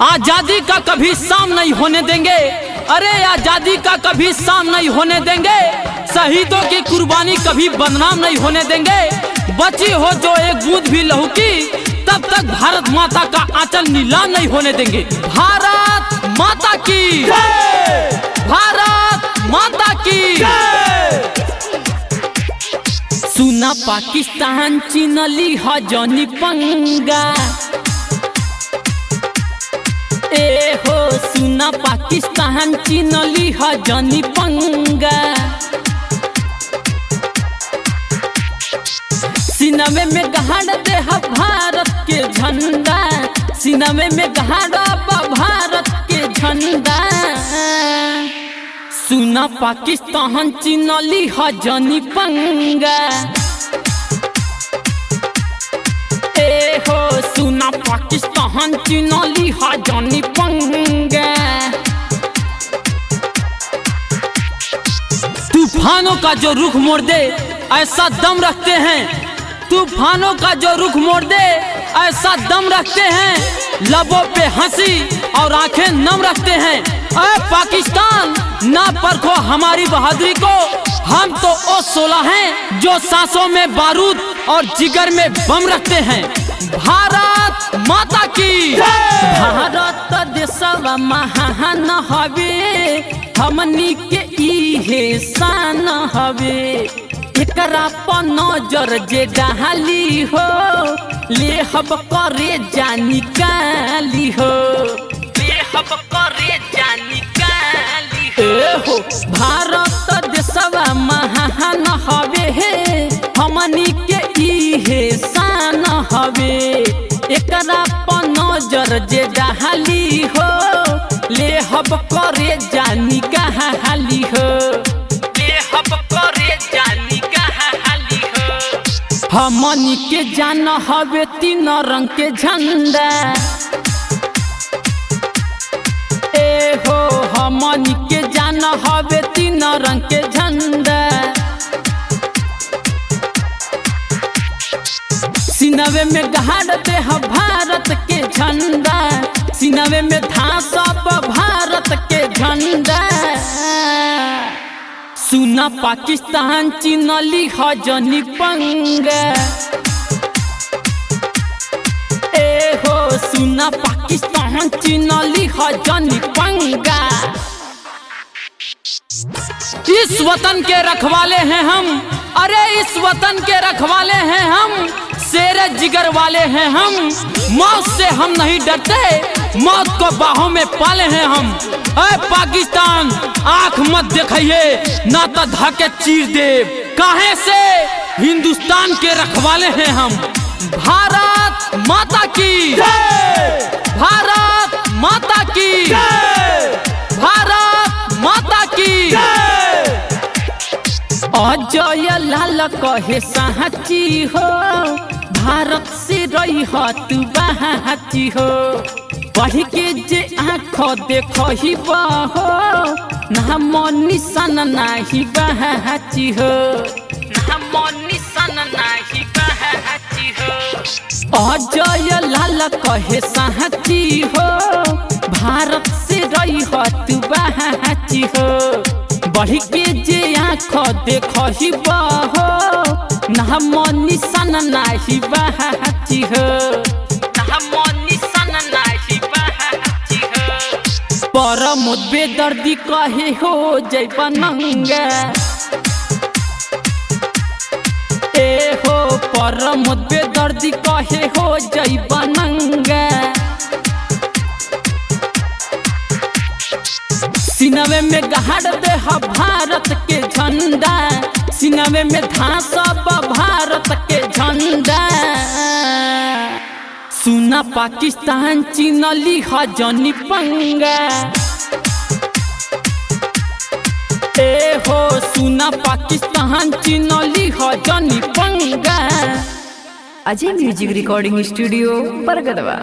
आजादी का कभी शाम नहीं होने देंगे। अरे आजादी का कभी शाम नहीं होने देंगे। शहीदों की कुर्बानी कभी बदनाम नहीं होने देंगे। बची हो जो एक बूंद भी लहू की, तब तक भारत माता का आंचल नीलाम नहीं होने देंगे। भारत माता की जय! भारत माता की जय! सुना पाकिस्तान चीन ली हजनी पंगा। ए हो सुना पाकिस्तान चीन ली हजनी पंगा। सिनमे में गहाड़ दे भारत के झंडा। सिनमे में गहाड़ा भारत के झंडा। सुना पाकिस्तान चीन ली हजनी पंगा। ए हो सुना पाकिस्तान चीन ली हजनी पंगा। तूफानों का जो रुख मोड़ दे ऐसा दम रखते हैं। तूफानों का जो रुख मोड़ दे ऐसा दम रखते हैं। लबों पे हंसी और आंखें नम रखते हैं। ऐ पाकिस्तान ना परखो हमारी बहादुरी को। हम तो ओ 16 हैं जो सांसों में बारूद और जिगर में बम रखते हैं। भारत माता की भारत देशवा महान हवे। हमनी के इहे शान हवे। एकरा पर नजर जे डाली हो, ले हब करे जानी काली हो। ले हब करे जानी काली हो। भारत देशवा महान हवे। हमनी के इहे शान हवे। एकरा पर नजर जे डाली हो, ले हब करे जानी काली हो। ले हब करे जानी काली हो। हमनी के जान हवे तीन रंग के झंडा। ए हो हमनी के जान हवे तीन रंग के झंडा। सिनवे में गहाड़ दे भारत के झंडा। सिनवे में धांसब भारत के झंडा। सुना पाकिस्तान चीन ली हजनी पंगा। ए हो सुना पाकिस्तान चीन ली हजनी पंगा। इस वतन के रखवाले हैं हम। अरे इस वतन के रखवाले हैं हम। शेरे जिगर वाले हैं हम। मौत से हम नहीं डरते। मौत को बाहों में पाले हैं हम। ऐ पाकिस्तान आंख मत दिखाइए ना तो धाके चीर दे। काहे से हिंदुस्तान के रखवाले हैं हम। भारत माता की जय! भारत माता की जय! भारत माता की जय! अजय लाल कहे साची हो। भारत से रही हो तू बाची हो। बढ़ के जे आँख देखो ही बहो, नाम निशान नाही बाची हो। नाम निशान नाही बाची हो। अजय लाल कहे साची हो। भारत से रही हो तू बाची हो। बढ़ के जे आँख देखो ही बहो, नाम निशान नाही बाची हो। नाम निशान नाही बाची हो। परम बेदर्दी कहे हो जय बनंगा। ए हो परम बेदर्दी कहे हो जय बनंगा। सिनवे में गहाड़ दे भारत के झंडा। सिनवे में धांसब भारत के झंडा। सुना पाकिस्तान चीन ली हजनी पंगा। ए हो सुना पाकिस्तान चीन ली हजनी पंगा। Ajay music recording studio Bargadwa.